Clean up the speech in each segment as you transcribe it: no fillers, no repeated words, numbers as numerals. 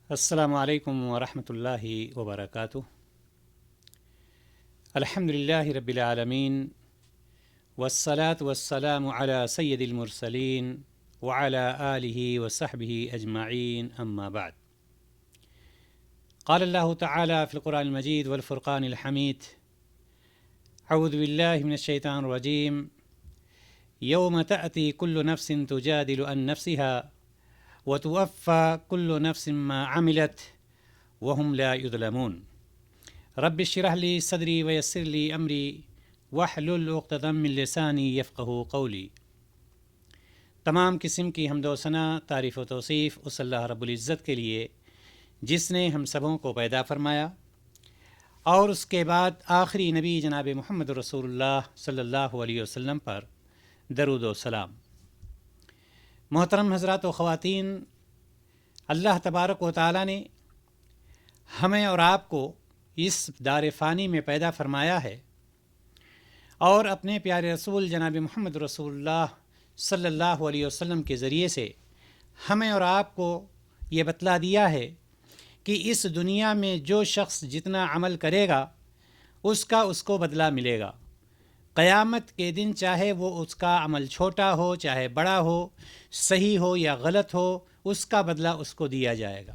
السلام علیکم ورحمۃ اللہ وبرکاتہ۔ الحمد للہ رب العالمین والصلاة والسلام علی سید المرسلین وعلی آلہ وصحبہ اجمعین اما بعد۔ قال اللہ تعالی فی القرآن المجید والفرقان الحمید اعوذ باللہ من الشیطان الرجیم یوم تأتی کل نفس تجادل عن نفسها وتوفى كل نفس ما عملت وهم لا يظلمون رب اشرح لي صدري ويسر لي امري واحلل عقدة من لساني يفقهوا قولي۔ تمام قسم کی حمد و ثنا، تعریف و توصیف اس اللہ رب العزت کے لیے جس نے ہم سبوں کو پیدا فرمایا اور اس کے بعد آخری نبی جناب محمد رسول اللہ صلی اللہ علیہ وسلم پر درود و سلام۔ محترم حضرات و خواتین، اللہ تبارک و تعالیٰ نے ہمیں اور آپ کو اس دار فانی میں پیدا فرمایا ہے اور اپنے پیارے رسول جناب محمد رسول اللہ صلی اللہ علیہ وسلم کے ذریعے سے ہمیں اور آپ کو یہ بتلا دیا ہے کہ اس دنیا میں جو شخص جتنا عمل کرے گا اس کو بدلہ ملے گا۔ قیامت کے دن چاہے وہ اس کا عمل چھوٹا ہو چاہے بڑا ہو، صحیح ہو یا غلط ہو، اس کا بدلہ اس کو دیا جائے گا۔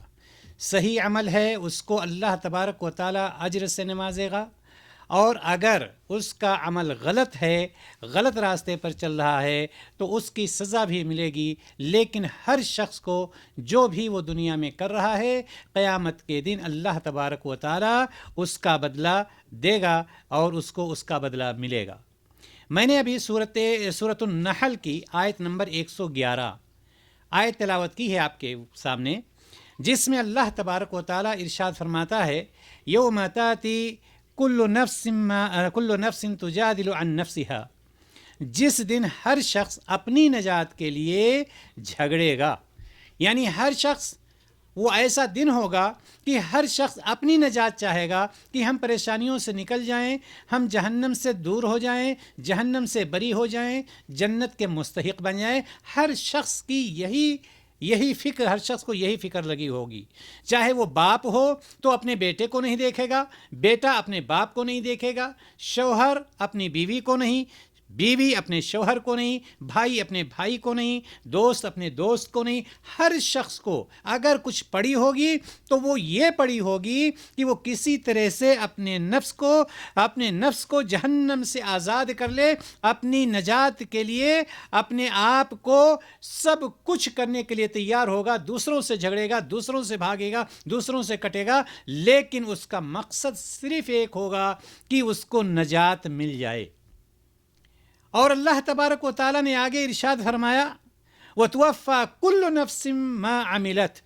صحیح عمل ہے اس کو اللہ تبارک و تعالیٰ اجر سے نوازے گا، اور اگر اس کا عمل غلط ہے، غلط راستے پر چل رہا ہے تو اس کی سزا بھی ملے گی۔ لیکن ہر شخص کو جو بھی وہ دنیا میں کر رہا ہے، قیامت کے دن اللہ تبارک و تعالیٰ اس کا بدلہ دے گا اور اس کو اس کا بدلہ ملے گا۔ میں نے ابھی سورۃ النحل کی آیت نمبر 111 آیت تلاوت کی ہے آپ کے سامنے، جس میں اللہ تبارک و تعالیٰ ارشاد فرماتا ہے یوم تاتی کل نفس تجادل عن نفسها، جس دن ہر شخص اپنی نجات کے لیے جھگڑے گا۔ یعنی ہر شخص، وہ ایسا دن ہوگا کہ ہر شخص اپنی نجات چاہے گا کہ ہم پریشانیوں سے نکل جائیں، ہم جہنم سے دور ہو جائیں، جہنم سے بری ہو جائیں، جنت کے مستحق بن جائیں۔ ہر شخص کی یہی فکر، ہر شخص کو یہی فکر لگی ہوگی۔ چاہے وہ باپ ہو تو اپنے بیٹے کو نہیں دیکھے گا، بیٹا اپنے باپ کو نہیں دیکھے گا، شوہر اپنی بیوی کو نہیں، بیوی اپنے شوہر کو نہیں، بھائی اپنے بھائی کو نہیں، دوست اپنے دوست کو نہیں۔ ہر شخص کو اگر کچھ پڑی ہوگی تو وہ یہ پڑی ہوگی کہ وہ کسی طرح سے اپنے نفس کو جہنم سے آزاد کر لے، اپنی نجات کے لیے اپنے آپ کو سب کچھ کرنے کے لیے تیار ہوگا، دوسروں سے جھگڑے گا، دوسروں سے بھاگے گا، دوسروں سے کٹے گا، لیکن اس کا مقصد صرف ایک ہوگا کہ اس کو نجات مل جائے۔ اور اللہ تبارک و تعالیٰ نے آگے ارشاد فرمایا وَتُوَفَّى كُلُّ نَفْسٍ مَا عَمِلَتْ،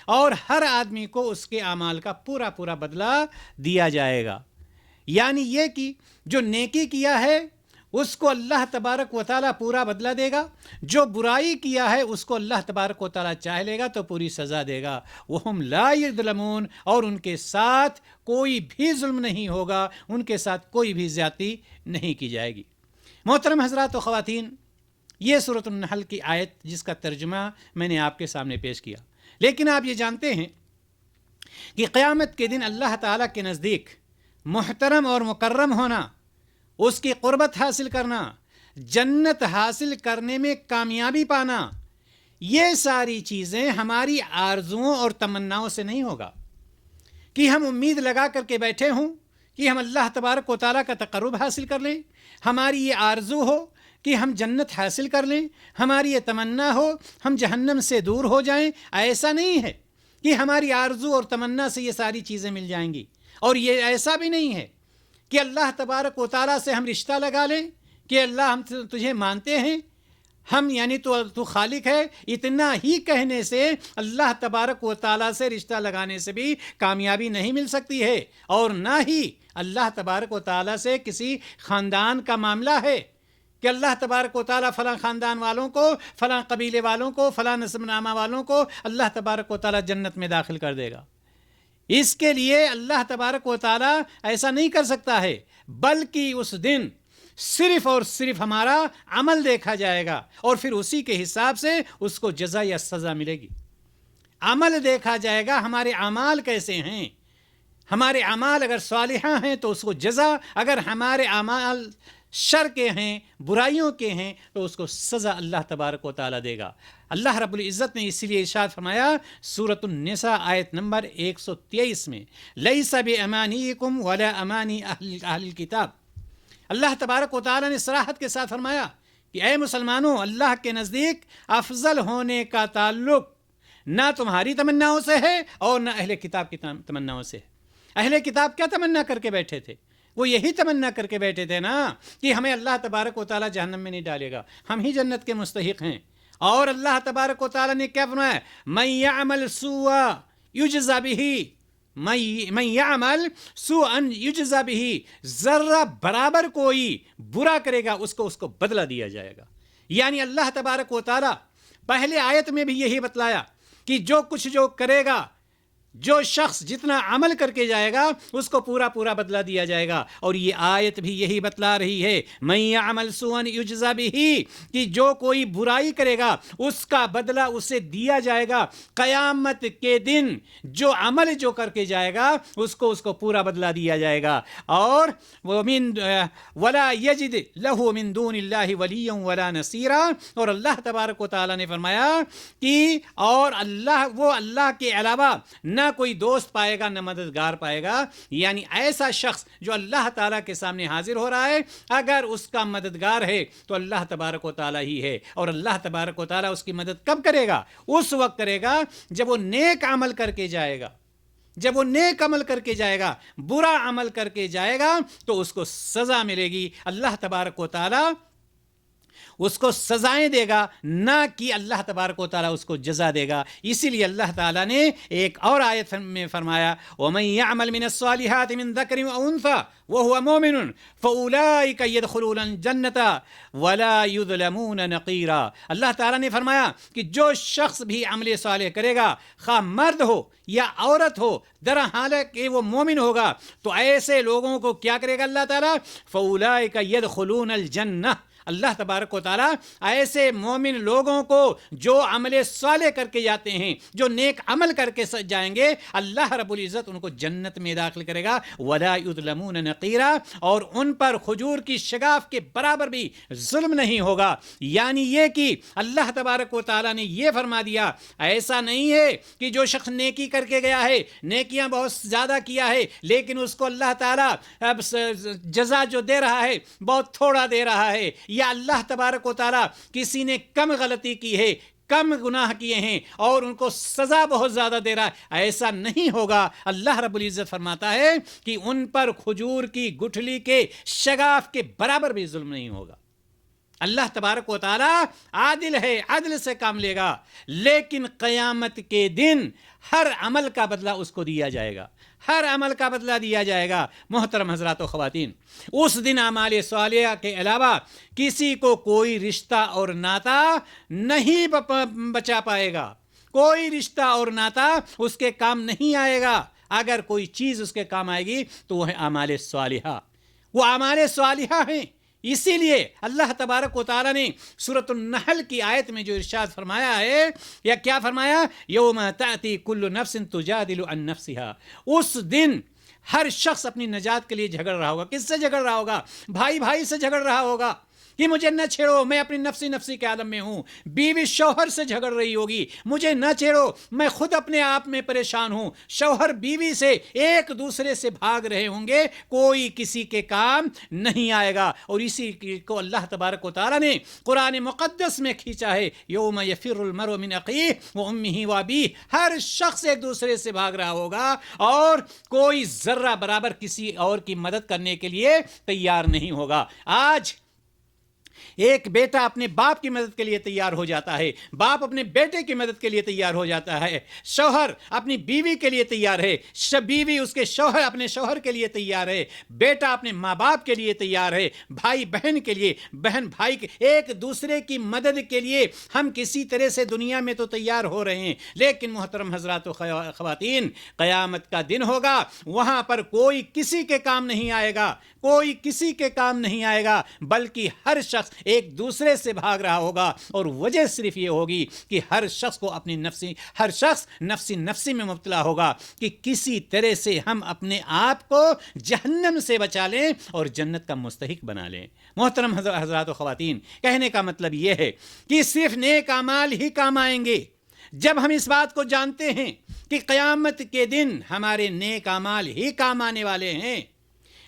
اور ہر آدمی کو اس کے اعمال کا پورا بدلہ دیا جائے گا۔ یعنی یہ کہ جو نیکی کیا ہے اس کو اللہ تبارک و تعالیٰ پورا بدلہ دے گا، جو برائی کیا ہے اس کو اللہ تبارک و تعالیٰ چاہ لے گا تو پوری سزا دے گا۔ وَهُمْ لَا يَظْلَمُونَ، اور ان کے ساتھ کوئی بھی ظلم نہیں ہوگا، ان کے ساتھ کوئی بھی زیادتی نہیں کی جائے گی۔ محترم حضرات و خواتین، یہ سورۃ النحل کی آیت جس کا ترجمہ میں نے آپ کے سامنے پیش کیا، لیکن آپ یہ جانتے ہیں کہ قیامت کے دن اللہ تعالیٰ کے نزدیک محترم اور مکرم ہونا، اس کی قربت حاصل کرنا، جنت حاصل کرنے میں کامیابی پانا، یہ ساری چیزیں ہماری آرزوؤں اور تمناؤں سے نہیں ہوگا کہ ہم امید لگا کر کے بیٹھے ہوں کہ ہم اللہ تبارک و تعالیٰ کا تقرب حاصل کر لیں، ہماری یہ آرزو ہو کہ ہم جنت حاصل کر لیں، ہماری یہ تمنا ہو ہم جہنم سے دور ہو جائیں۔ ایسا نہیں ہے کہ ہماری آرزو اور تمنا سے یہ ساری چیزیں مل جائیں گی، اور یہ ایسا بھی نہیں ہے کہ اللہ تبارک و تعالیٰ سے ہم رشتہ لگا لیں کہ اللہ ہم تجھے مانتے ہیں، ہم یعنی تو خالق ہے، اتنا ہی کہنے سے اللہ تبارک و تعالیٰ سے رشتہ لگانے سے بھی کامیابی نہیں مل سکتی ہے، اور نہ ہی اللہ تبارک و تعالیٰ سے کسی خاندان کا معاملہ ہے کہ اللہ تبارک و تعالیٰ فلاں خاندان والوں کو، فلاں قبیلے والوں کو، فلاں نسب نامہ والوں کو اللہ تبارک و تعالیٰ جنت میں داخل کر دے گا۔ اس کے لیے اللہ تبارک و تعالیٰ ایسا نہیں کر سکتا ہے، بلکہ اس دن صرف اور صرف ہمارا عمل دیکھا جائے گا اور پھر اسی کے حساب سے اس کو جزا یا سزا ملے گی۔ عمل دیکھا جائے گا، ہمارے اعمال کیسے ہیں. ہمارے اعمال اگر صالحہ ہیں تو اس کو جزا، اگر ہمارے اعمال شر کے ہیں، برائیوں کے ہیں، تو اس کو سزا اللہ تبارک و تعالیٰ دے گا. اللہ رب العزت نے اسی لیے ارشاد فرمایا سورۃ النساء آیت نمبر 123 میں، لیس بامانیکم ولا امانی اہل الکتاب. اللہ تبارک و تعالیٰ نے صراحت کے ساتھ فرمایا کہ اے مسلمانوں، اللہ کے نزدیک افضل ہونے کا تعلق نہ تمہاری تمناؤں سے ہے اور نہ اہل کتاب کی تمناؤں سے ہے. اہل کتاب کیا تمنا کر کے بیٹھے تھے؟ وہ یہی تمنا کر کے بیٹھے تھے نا کہ ہمیں اللہ تبارک و تعالیٰ جہنم میں نہیں ڈالے گا، ہم ہی جنت کے مستحق ہیں. اور اللہ تبارک و تعالیٰ نے کیا فرمایا؟ من یعمل سوءا یجزا بہ، من یعمل سوءا یجزا بہ، ذرہ برابر کوئی برا کرے گا اس کو بدلہ دیا جائے گا. یعنی اللہ تبارک و تعالیٰ پہلے آیت میں بھی یہی بتلایا کہ جو کچھ جو کرے گا، جو شخص جتنا عمل کر کے جائے گا اس کو پورا پورا بدلہ دیا جائے گا. اور یہ آیت بھی یہی بتلا رہی ہے، من یعمل سوءا یجزا بہ، کہ جو کوئی برائی کرے گا اس کا بدلہ اسے دیا جائے گا. قیامت کے دن جو عمل جو کر کے جائے گا اس کو پورا بدلہ دیا جائے گا. اور ولا یجد لہ من دون اللہ ولیا ولا نصیرا، اور اللہ تبارک و تعالیٰ نے فرمایا کہ اور اللہ کے علاوہ نہ کوئی دوست پائے گا نہ مددگار پائے گا. یعنی ایسا شخص جو اللہ تعالیٰ کے سامنے حاضر ہو رہا ہے، اگر اس کا مددگار ہے تو اللہ تبارک و تعالیٰ ہی ہے. اور اللہ تبارک و تعالیٰ اس کی مدد کب کرے گا؟ اس وقت کرے گا جب وہ نیک عمل کر کے جائے گا. جب وہ نیک عمل کر کے جائے گا، برا عمل کر کے جائے گا تو اس کو سزا ملے گی. اللہ تبارک و تعالیٰ اس کو سزائیں دے گا، نہ کہ اللہ تبارک و تعالیٰ اس کو جزا دے گا. اسی لیے اللہ تعالیٰ نے ایک اور آیت میں فرمایا وَمَن يَعْمَلْ مِنَ الصَّالِحَاتِ مِن ذَكَرٍ وَأُنثَىٰ وَهُوَ مُؤْمِنٌ فَأُولَٰئِكَ يَدْخُلُونَ الْجَنَّةَ وَلَا يُظْلَمُونَ نَقِيرًا. اللہ تعالیٰ نے فرمایا کہ جو شخص بھی عمل صالح کرے گا، خواہ مرد ہو یا عورت ہو، در حالت کہ وہ مومن ہوگا، تو ایسے لوگوں کو کیا کرے گا اللہ تعالیٰ؟ فَأُولَٰئِكَ يَدْخُلُونَ الْجَنَّةَ. اللہ تبارک و تعالیٰ ایسے مومن لوگوں کو جو عمل صالح کر کے جاتے ہیں، جو نیک عمل کر کے جائیں گے، اللہ رب العزت ان کو جنت میں داخل کرے گا. وَلَا يُظْلَمُونَ نَقِيرًا، اور ان پر کھجور کی شگاف کے برابر بھی ظلم نہیں ہوگا. یعنی یہ کہ اللہ تبارک و تعالیٰ نے یہ فرما دیا، ایسا نہیں ہے کہ جو شخص نیکی کر کے گیا ہے، نیکیاں بہت زیادہ کیا ہے، لیکن اس کو اللہ تعالیٰ اب جزا جو دے رہا ہے بہت تھوڑا دے رہا ہے، یا اللہ تبارک و تعالیٰ کسی نے کم غلطی کی ہے، کم گناہ کیے ہیں اور ان کو سزا بہت زیادہ دے رہا ہے. ایسا نہیں ہوگا. اللہ رب العزت فرماتا ہے کہ ان پر کھجور کی گٹھلی کے شگاف کے برابر بھی ظلم نہیں ہوگا. اللہ تبارک و تعالیٰ عادل ہے، عدل سے کام لے گا، لیکن قیامت کے دن ہر عمل کا بدلہ اس کو دیا جائے گا، ہر عمل کا بدلہ دیا جائے گا. محترم حضرات و خواتین، اس دن اعمال صالحہ کے علاوہ کسی کو کوئی رشتہ اور ناتا نہیں بچا پائے گا. کوئی رشتہ اور ناتا اس کے کام نہیں آئے گا. اگر کوئی چیز اس کے کام آئے گی تو وہ ہے اعمال صالحہ. وہ اعمال صالحہ ہیں. اسی لیے اللہ تبارک و تعالیٰ نے سورۃ النحل کی آیت میں جو ارشاد فرمایا ہے، یا کیا فرمایا؟ یوم تأتی کل نفس تجادل عن نفسها. اس دن ہر شخص اپنی نجات کے لیے جھگڑ رہا ہوگا. کس سے جھگڑ رہا ہوگا؟ بھائی بھائی سے جھگڑ رہا ہوگا کہ مجھے نہ چھیڑو، میں اپنی نفسی کے عالم میں ہوں. بیوی شوہر سے جھگڑ رہی ہوگی، مجھے نہ چھیڑو، میں خود اپنے آپ میں پریشان ہوں. شوہر بیوی سے ایک دوسرے سے بھاگ رہے ہوں گے، کوئی کسی کے کام نہیں آئے گا. اور اسی کو اللہ تبارک و تعالیٰ نے قرآن مقدس میں کھینچا ہے، یوم یفر المرء من اخیہ وامہ وابیہ. ہر شخص ایک دوسرے سے بھاگ رہا ہوگا اور کوئی ذرہ برابر کسی اور کی مدد کرنے کے لیے تیار نہیں ہوگا. آج ایک بیٹا اپنے باپ کی مدد کے لیے تیار ہو جاتا ہے، باپ اپنے بیٹے کی مدد کے لیے تیار ہو جاتا ہے، شوہر اپنی بیوی کے لیے تیار ہے، بیوی اس کے شوہر اپنے شوہر کے لیے تیار ہے، بیٹا اپنے ماں باپ کے لیے تیار ہے، بھائی بہن کے لیے، بہن بھائی کے، ایک دوسرے کی مدد کے لیے ہم کسی طرح سے دنیا میں تو تیار ہو رہے ہیں. لیکن محترم حضرات و خواتین، قیامت کا دن ہوگا، وہاں پر کوئی کسی کے کام نہیں آئے گا، کوئی کسی کے کام نہیں آئے گا، بلکہ ہر شخص شخص ایک دوسرے سے بھاگ رہا ہوگا، اور وجہ صرف یہ ہوگی کہ ہر شخص نفسی میں مبتلا ہوگا کہ کسی طرح سے ہم اپنے آپ کو جہنم سے بچا لیں اور جنت کا مستحق بنا لیں۔ محترم حضرات و خواتین، کہنے کا مطلب یہ ہے کہ صرف نیک اعمال ہی کام آئیں گے جب ہم اس بات کو جانتے ہیں کہ قیامت کے دن ہمارے نیک اعمال ہی کام آنے والے ہیں،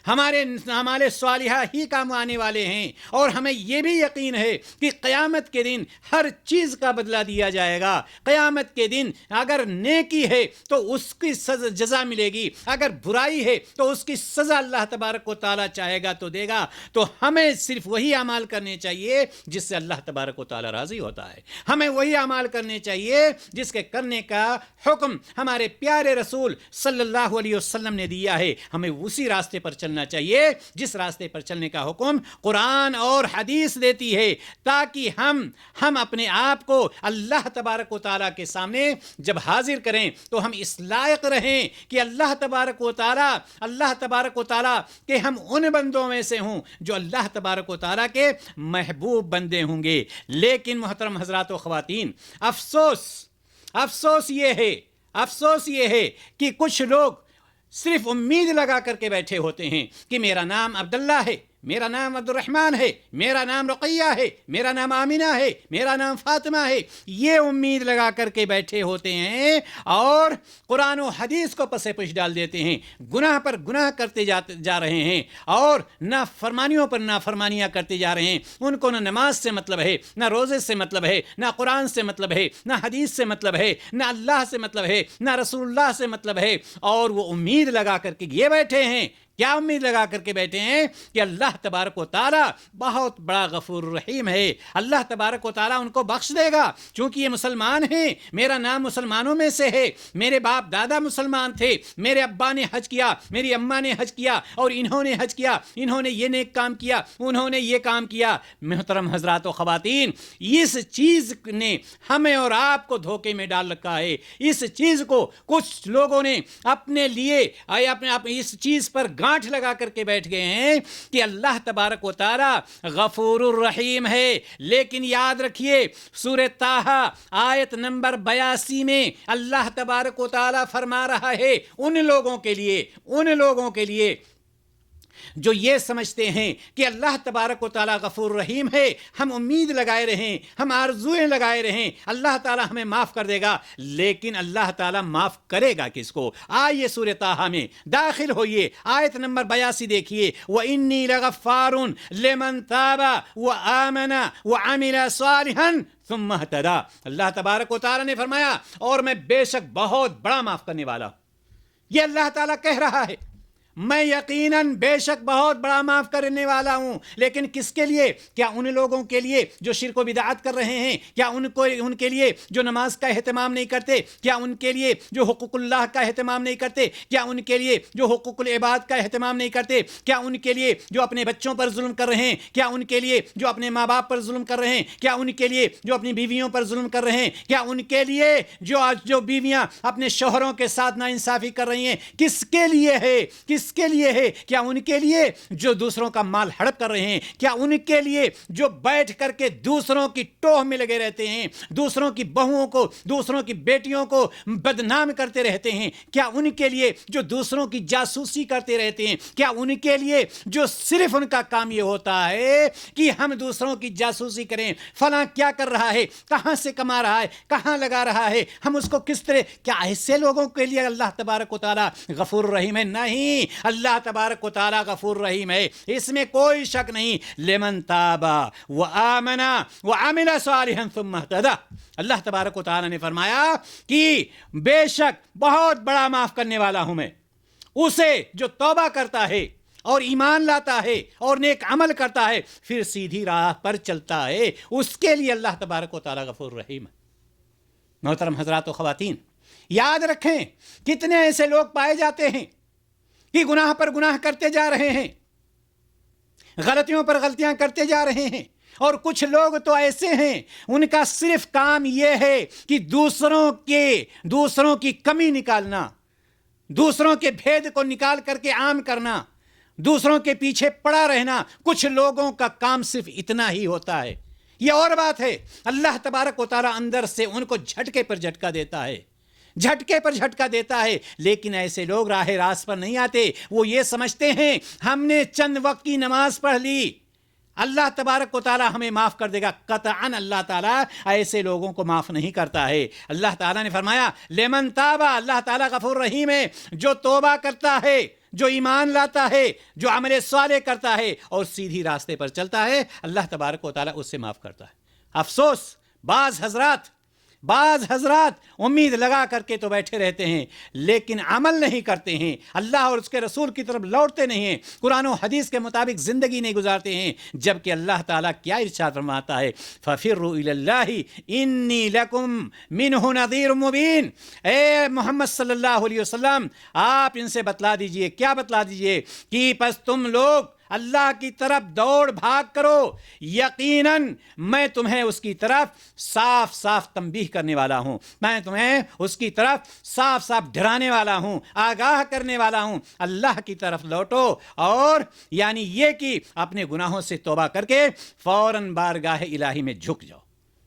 ہمارے اعمال صالحہ ہی کام آنے والے ہیں، اور ہمیں یہ بھی یقین ہے کہ قیامت کے دن ہر چیز کا بدلہ دیا جائے گا۔ قیامت کے دن اگر نیکی ہے تو اس کی جزا ملے گی، اگر برائی ہے تو اس کی سزا اللہ تبارک و تعالیٰ چاہے گا تو دے گا۔ تو ہمیں صرف وہی اعمال کرنے چاہیے جس سے اللہ تبارک و تعالیٰ راضی ہوتا ہے، ہمیں وہی اعمال کرنے چاہیے جس کے کرنے کا حکم ہمارے پیارے رسول صلی اللہ علیہ وسلم نے دیا ہے، ہمیں اسی راستے پر چلنا چاہیے جس راستے پر چلنے کا حکم قرآن اور حدیث دیتی ہے، تاکہ ہم اپنے آپ کو اللہ تبارک و تعالیٰ کے سامنے جب حاضر کریں تو ہم اس لائق رہیں کہ اللہ تبارک و تعالیٰ کہ ہم ان بندوں میں سے ہوں جو اللہ تبارک و تعالیٰ کے محبوب بندے ہوں گے۔ لیکن محترم حضرات و خواتین، افسوس یہ ہے کہ کچھ لوگ صرف امید لگا کر کے بیٹھے ہوتے ہیں کہ میرا نام عبداللہ ہے، میرا نام عبد الرحمن ہے، میرا نام رقیہ ہے، میرا نام آمینہ ہے، میرا نام فاطمہ ہے، یہ امید لگا کر کے بیٹھے ہوتے ہیں اور قرآن و حدیث کو پس پش ڈال دیتے ہیں، گناہ پر گناہ کرتے جا رہے ہیں اور نافرمانیوں پر نافرمانیاں کرتے جا رہے ہیں۔ ان کو نہ نماز سے مطلب ہے، نہ روزے سے مطلب ہے، نہ قرآن سے مطلب ہے، نہ حدیث سے مطلب ہے، نہ اللہ سے مطلب ہے، نہ رسول اللہ سے مطلب ہے، اور وہ امید لگا کر کے یہ بیٹھے ہیں۔ کیا امید لگا کر کے بیٹھے ہیں؟ کہ اللہ تبارک و تعالیٰ بہت بڑا غفور رحیم ہے، اللہ تبارک و تعالیٰ ان کو بخش دے گا، چونکہ یہ مسلمان ہیں، میرا نام مسلمانوں میں سے ہے، میرے باپ دادا مسلمان تھے، میرے ابا نے حج کیا، میری اماں نے حج کیا، اور انہوں نے حج کیا، انہوں نے یہ نیک کام کیا، انہوں نے یہ کام کیا۔ محترم حضرات و خواتین، اس چیز نے ہمیں اور آپ کو دھوکے میں ڈال رکھا ہے۔ اس چیز کو کچھ لوگوں نے اپنے لیے اس چیز پر گانٹھ لگا کر کے بیٹھ گئے ہیں کہ اللہ تبارک و تعالیٰ غفور الرحیم ہے، لیکن یاد رکھیے سورہ طٰہٰ آیت نمبر 82 میں اللہ تبارک و تعالیٰ فرما رہا ہے ان لوگوں کے لیے جو یہ سمجھتے ہیں کہ اللہ تبارک و تعالیٰ غفور رحیم ہے، ہم امید لگائے رہیں، ہم آرزویں لگائے رہیں اللہ تعالیٰ ہمیں معاف کر دے گا، لیکن اللہ تعالیٰ معاف کرے گا کس کو؟ آئیے سورہ طٰہٰ میں داخل ہوئیے، آیت نمبر 82 دیکھیے، وَإِنِّي لَغَفَّارٌ لِمَنْ تَابَ وَآمَنَ وَعَمِلَ صَالِحًا ثُمَّ اهْتَدَىٰ۔ اللہ تبارک و تعالیٰ نے فرمایا اور میں بے شک بہت بڑا معاف کرنے والا ہوں۔ یہ اللہ تعالیٰ کہہ رہا ہے، میں یقیناً بے شک بہت بڑا معاف کرنے والا ہوں، لیکن کس کے لیے؟ کیا ان لوگوں کے لیے جو شرک و بدعت کر رہے ہیں؟ کیا ان کے لیے جو نماز کا اہتمام نہیں کرتے؟ کیا ان کے لیے جو حقوق اللہ کا اہتمام نہیں کرتے؟ کیا ان کے لیے جو حقوق العباد کا اہتمام نہیں کرتے؟ کیا ان کے لیے جو اپنے بچوں پر ظلم کر رہے ہیں؟ کیا ان کے لیے جو اپنے ماں باپ پر ظلم کر رہے ہیں؟ کیا ان کے لیے جو اپنی بیویوں پر ظلم کر رہے ہیں؟ کیا ان کے لیے جو بیویاں اپنے شوہروں کے ساتھ ناانصافی کر رہی ہیں؟ کس کے لیے ہے؟ کیا ان کے لیے جو دوسروں کا مال ہڑپ کر رہے ہیں؟ کیا ان کے لیے جو بیٹھ کر کے دوسروں کی ٹوہ میں لگے رہتے ہیں، دوسروں کی بہوؤں کو، دوسروں کی بیٹیوں کو بدنام کرتے رہتے ہیں؟ کیا ان کے لیے جو دوسروں کی جاسوسی کرتے رہتے ہیں؟ کیا ان کے لیے جو صرف ان کا کام یہ ہوتا ہے کہ ہم دوسروں کی جاسوسی کریں، فلاں کیا کر رہا ہے، کہاں سے کما رہا ہے، کہاں لگا رہا ہے، ہم اس کو کس طرح؟ کیا ایسے لوگوں کے لیے اللہ تبارک و تعالیٰ غفور رحیم ہے؟ نہیں، اللہ تبارک و تعالیٰ غفور رحیم ہے، اس میں کوئی شک نہیں۔ لمن تاب وآمن وعمل صالحا ثم اهتدى، اللہ تبارک و تعالیٰ نے فرمایا کہ بے شک بہت بڑا معاف کرنے والا ہوں میں اسے جو توبہ کرتا ہے اور ایمان لاتا ہے اور نیک عمل کرتا ہے پھر سیدھی راہ پر چلتا ہے، اس کے لیے اللہ تبارک و تعالیٰ غفور رحیم ہے۔ محترم حضرات و خواتین، یاد رکھیں کتنے ایسے لوگ پائے جاتے ہیں کہ گناہ پر گناہ کرتے جا رہے ہیں، غلطیوں پر غلطیاں کرتے جا رہے ہیں، اور کچھ لوگ تو ایسے ہیں ان کا صرف کام یہ ہے کہ دوسروں کی کمی نکالنا، دوسروں کے بھید کو نکال کر کے عام کرنا، دوسروں کے پیچھے پڑا رہنا، کچھ لوگوں کا کام صرف اتنا ہی ہوتا ہے۔ یہ اور بات ہے، اللہ تبارک و تعالیٰ اندر سے ان کو جھٹکے پر جھٹکا دیتا ہے، جھٹکے پر جھٹکا دیتا ہے، لیکن ایسے لوگ راہ راست پر نہیں آتے۔ وہ یہ سمجھتے ہیں ہم نے چند وقت کی نماز پڑھ لی، اللہ تبارک و تعالیٰ ہمیں معاف کر دے گا۔ قطعاً اللہ تعالیٰ ایسے لوگوں کو معاف نہیں کرتا ہے۔ اللہ تعالیٰ نے فرمایا لمن تابا، اللہ تعالیٰ غفور رحیم ہے، جو توبہ کرتا ہے، جو ایمان لاتا ہے، جو عمل صالح کرتا ہے اور سیدھی راستے پر چلتا ہے، اللہ تبارک و تعالیٰ اس سے معاف کرتا ہے۔ افسوس، بعض حضرات امید لگا کر کے تو بیٹھے رہتے ہیں لیکن عمل نہیں کرتے ہیں، اللہ اور اس کے رسول کی طرف لوٹتے نہیں ہیں، قرآن و حدیث کے مطابق زندگی نہیں گزارتے ہیں، جبکہ اللہ تعالیٰ کیا ارشاد فرماتا ہے فَفِرُّوا إِلَى اللَّهِ إِنِّي لَكُمْ مِنْهُ نَذِيرٌ مُبِينٌ۔ اے محمد صلی اللہ علیہ وسلم، آپ ان سے بتلا دیجئے، کیا بتلا دیجئے کہ پس تم لوگ اللہ کی طرف دوڑ بھاگ کرو، یقیناً میں تمہیں اس کی طرف صاف صاف تنبیہ کرنے والا ہوں، میں تمہیں اس کی طرف صاف صاف ڈرانے والا ہوں، آگاہ کرنے والا ہوں۔ اللہ کی طرف لوٹو، اور یعنی یہ کہ اپنے گناہوں سے توبہ کر کے فوراً بارگاہ الہی میں جھک جاؤ۔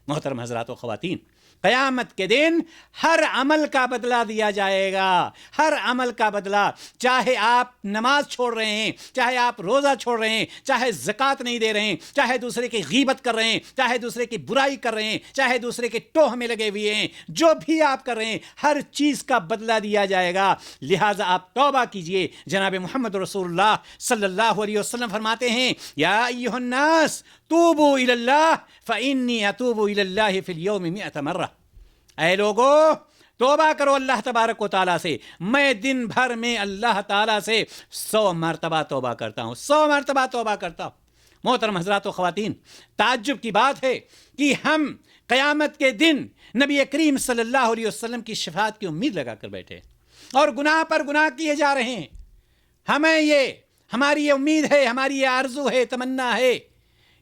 محترم حضرات و خواتین، قیامت کے دن ہر عمل کا بدلہ دیا جائے گا، ہر عمل کا بدلہ، چاہے آپ نماز چھوڑ رہے ہیں، چاہے آپ روزہ چھوڑ رہے ہیں، چاہے زکوٰۃ نہیں دے رہے ہیں، چاہے دوسرے کی غیبت کر رہے ہیں، چاہے دوسرے کی برائی کر رہے ہیں، چاہے دوسرے کے ٹوہ میں لگے ہوئے ہیں، جو بھی آپ کر رہے ہیں ہر چیز کا بدلہ دیا جائے گا۔ لہٰذا آپ توبہ کیجئے۔ جناب محمد رسول اللہ صلی اللہ علیہ وسلم فرماتے ہیں یا ایھا الناس توبوا الی اللہ فانی اتوب الی اللہ فی اليوم 100 مرہ۔ اے لوگو، توبہ کرو اللہ تبارک و تعالیٰ سے، میں دن بھر میں اللہ تعالیٰ سے 100 مرتبہ توبہ کرتا ہوں، 100 مرتبہ توبہ کرتا ہوں۔ محترم حضرات و خواتین، تعجب کی بات ہے کہ ہم قیامت کے دن نبی کریم صلی اللہ علیہ وسلم کی شفاعت کی امید لگا کر بیٹھے اور گناہ پر گناہ کیے جا رہے ہیں۔ ہماری یہ امید ہے، ہماری یہ آرزو ہے، تمنا ہے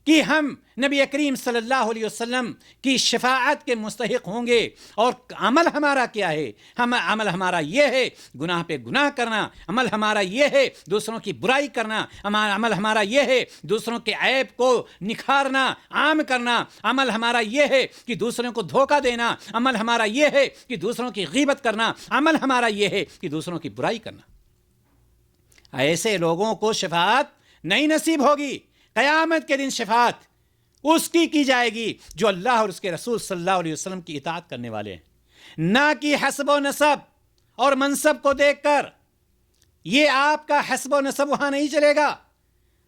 کہ ہم نبی کریم صلی اللہ علیہ وسلم کی شفاعت کے مستحق ہوں گے، اور عمل ہمارا کیا ہے؟ عمل ہمارا یہ ہے گناہ پہ گناہ کرنا، عمل ہمارا یہ ہے دوسروں کی برائی کرنا، عمل ہمارا یہ ہے دوسروں کے عیب کو نکھارنا، عام کرنا، عمل ہمارا یہ ہے کہ دوسروں کو دھوکہ دینا، عمل ہمارا یہ ہے کہ دوسروں کی غیبت کرنا، عمل ہمارا یہ ہے کہ دوسروں کی برائی کرنا۔ ایسے لوگوں کو شفاعت نہیں نصیب ہوگی۔ قیامت کے دن شفاعت اس کی جائے گی جو اللہ اور اس کے رسول صلی اللہ علیہ وسلم کی اطاعت کرنے والے ہیں، نہ کہ حسب و نسب اور منصب کو دیکھ کر۔ یہ آپ کا حسب و نسب وہاں نہیں چلے گا۔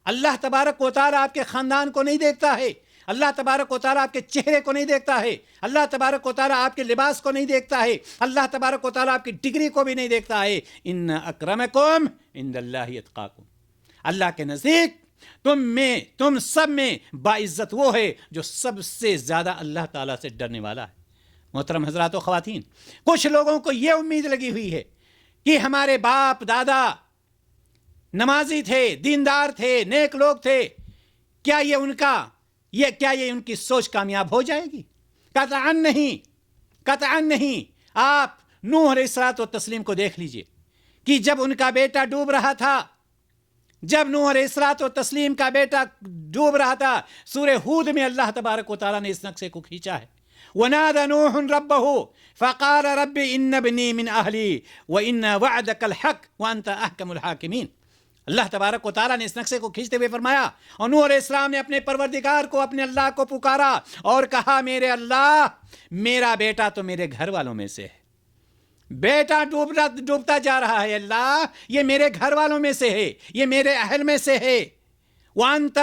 اللہ تبارک و تعالیٰ آپ کے خاندان کو نہیں دیکھتا ہے، اللہ تبارک و تعالیٰ آپ کے چہرے کو نہیں دیکھتا ہے، اللہ تبارک و تعالیٰ آپ کے لباس کو نہیں دیکھتا ہے، اللہ تبارک و تعالیٰ آپ کی ڈگری کو بھی نہیں دیکھتا ہے۔ ان اکرمکم عند اللہ اتقاکم، اللہ کے نزدیک تم سب میں باعزت وہ ہے جو سب سے زیادہ اللہ تعالیٰ سے ڈرنے والا ہے۔ محترم حضرات و خواتین، کچھ لوگوں کو یہ امید لگی ہوئی ہے کہ ہمارے باپ دادا نمازی تھے، دیندار تھے، نیک لوگ تھے، کیا یہ ان کی سوچ کامیاب ہو جائے گی؟ قطعاً نہیں، قطعاً نہیں۔ آپ نوح علیہ الصلوۃ والتسلیم کو دیکھ لیجئے کہ جب ان کا بیٹا ڈوب رہا تھا، جب نوح علیہ الصلوۃ والتسلیم کا بیٹا ڈوب رہا تھا، سورہ ہود میں اللہ تبارک و تعالیٰ نے اس نقشے کو کھینچا ہے۔ وَنَادَى نُوحٌ رَبَّهُ فَقَالَ رَبِّ إِنَّ ابْنِي مِنْ أَهْلِي وَإِنَّ وَعْدَكَ الْحَقُّ وَأَنْتَ أَحْكَمُ الْحَاكِمِينَ۔ اللہ تبارک و تعالیٰ نے اس نقشے کو کھینچتے ہوئے فرمایا، اور نوح علیہ السلام نے اپنے پروردگار کو، اپنے اللہ کو پکارا اور کہا میرے اللہ، میرا بیٹا تو میرے گھر والوں میں سے ہے، بیٹا ڈوبتا جا رہا ہے، اللہ یہ میرے گھر والوں میں سے ہے، یہ میرے اہل میں سے ہے۔ وَأَنْتَ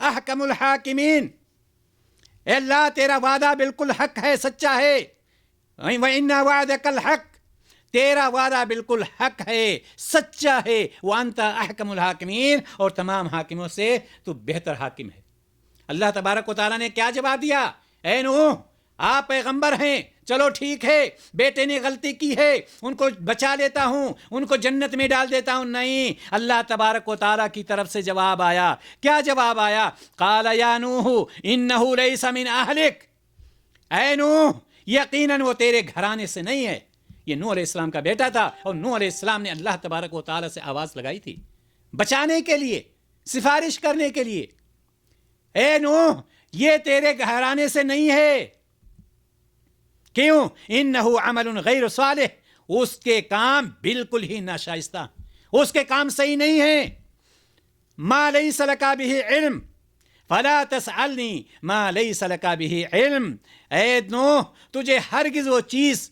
أَحْكَمُ الْحَاكِمِينَ، اے اللہ تیرا وعدہ بالکل حق ہے، سچا ہے۔ وَإِنَّ وَعْدَكَ الْحَقُّ، تیرا وعدہ بالکل حق ہے، سچا ہے۔ وَأَنْتَ أَحْكَمُ الْحَاكِمِينَ، اور تمام حاکموں سے تو بہتر حاکم ہے۔ اللہ تبارک و تعالیٰ نے کیا جواب دیا؟ اے نوح، آپ پیغمبر ہیں، چلو ٹھیک ہے، بیٹے نے غلطی کی ہے، ان کو بچا لیتا ہوں، ان کو جنت میں ڈال دیتا ہوں۔ نہیں، اللہ تبارک و تعالیٰ کی طرف سے جواب آیا۔ کیا جواب آیا؟ قال یا نوح انہ لیس من اہلک، اے نوح یقیناً وہ تیرے گھرانے سے نہیں ہے۔ یہ نوح علیہ السلام کا بیٹا تھا، اور نوح علیہ السلام نے اللہ تبارک و تعالیٰ سے آواز لگائی تھی، بچانے کے لیے، سفارش کرنے کے لیے، اے نوح یہ تیرے گھرانے سے نہیں ہے. کیوں؟ انہو عمل غیر صالح، اس کے کام بالکل ہی ناشائستہ، اس کے کام صحیح نہیں ہیں. ما لیس لک بہ علم فلا تسألنی ما لیس لک بہ علم. اے نوح تجھے ہرگز وہ چیز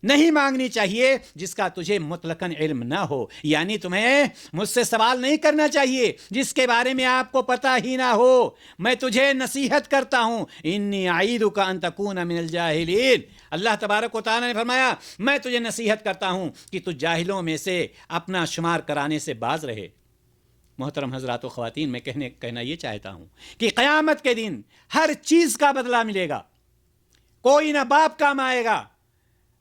نہیں مانگنی چاہیے جس کا تجھے مطلقاً علم نہ ہو، یعنی تمہیں مجھ سے سوال نہیں کرنا چاہیے جس کے بارے میں آپ کو پتہ ہی نہ ہو. میں تجھے نصیحت کرتا ہوں، انی اعیدک ان تکون من الجاہلین. اللہ تبارک و تعالی نے فرمایا میں تجھے نصیحت کرتا ہوں کہ تو جاہلوں میں سے اپنا شمار کرانے سے باز رہے. محترم حضرات و خواتین، میں کہنا یہ چاہتا ہوں کہ قیامت کے دن ہر چیز کا بدلہ ملے گا. کوئی نہ باپ کام آئے گا.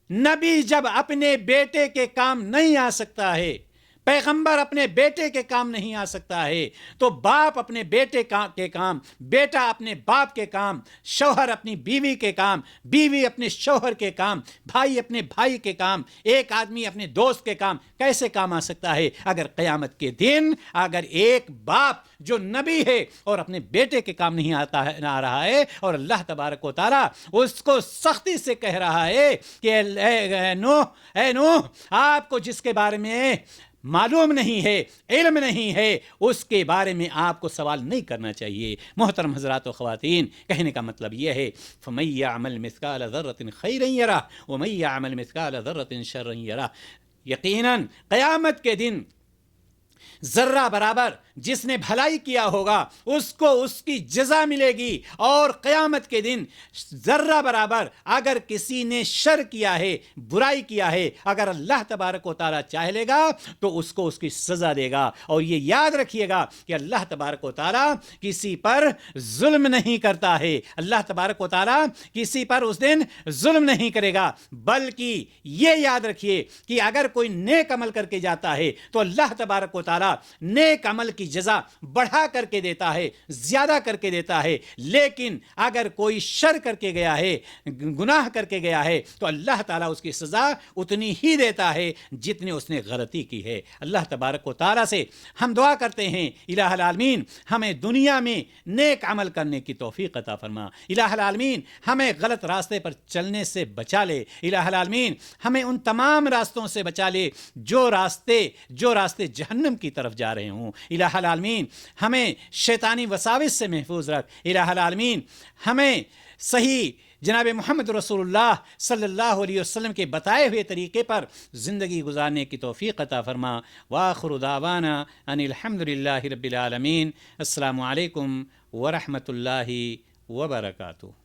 نبی جب اپنے بیٹے کے کام نہیں آ سکتا ہے، پیغمبر اپنے بیٹے کے کام نہیں آ سکتا ہے، تو باپ اپنے بیٹے کے کام، بیٹا اپنے باپ کے کام، شوہر اپنی بیوی کے کام، بیوی اپنے شوہر کے کام، بھائی اپنے بھائی کے کام، ایک آدمی اپنے دوست کے کام کیسے کام آ سکتا ہے؟ اگر قیامت کے دن اگر ایک باپ جو نبی ہے اور اپنے بیٹے کے کام نہیں آ رہا ہے، اور اللہ تبارک و تعالیٰ اس کو سختی سے کہہ رہا ہے کہ اے نوح آپ کو جس کے بارے میں معلوم نہیں ہے، علم نہیں ہے، اس کے بارے میں آپ کو سوال نہیں کرنا چاہیے. محترم حضرات و خواتین، کہنے کا مطلب یہ ہے فَمَن يَعْمَلْ مِثْقَالَ ذَرَّةٍ خَيْرًا يَرَهُ وَمَن يَعْمَلْ مِثْقَالَ ذَرَّةٍ شَرًّا يَرَهُ. یقیناً قیامت کے دن ذرہ برابر جس نے بھلائی کیا ہوگا اس کو اس کی جزا ملے گی، اور قیامت کے دن ذرہ برابر اگر کسی نے شر کیا ہے، برائی کیا ہے، اگر اللہ تبارک و تعالیٰ چاہ لے گا تو اس کو اس کی سزا دے گا. اور یہ یاد رکھیے گا کہ اللہ تبارک و تعالیٰ کسی پر ظلم نہیں کرتا ہے. اللہ تبارک و تعالیٰ کسی پر اس دن ظلم نہیں کرے گا، بلکہ یہ یاد رکھیے کہ اگر کوئی نیک عمل کر کے جاتا ہے تو اللہ تبارک و تعالیٰ نیک عمل کی جزا بڑھا کر کے دیتا ہے، زیادہ کر کے دیتا ہے. لیکن اگر کوئی شر کر کے گیا ہے، گناہ کر کے گیا ہے، تو اللہ تعالیٰ اس کی سزا اتنی ہی دیتا ہے جتنے اس نے غلطی کی ہے. اللہ تبارک و تعالیٰ سے ہم دعا کرتے ہیں الہ العالمین ہمیں دنیا میں نیک عمل کرنے کی توفیق عطا فرما. الہ العالمین ہمیں غلط راستے پر چلنے سے بچا لے. الہ العالمین ہمیں ان تمام راستوں سے بچا لے جو راستے جہنم کی طرف جا رہے ہوں. الہ العالمین ہمیں شیطانی وساوس سے محفوظ رکھ. الہ العالمین ہمیں صحیح جناب محمد رسول اللہ صلی اللہ علیہ وسلم کے بتائے ہوئے طریقے پر زندگی گزارنے کی توفیق عطا فرما. وآخر دعوانا ان الحمدللہ رب العالمین. السلام علیکم ورحمۃ اللہ وبرکاتہ.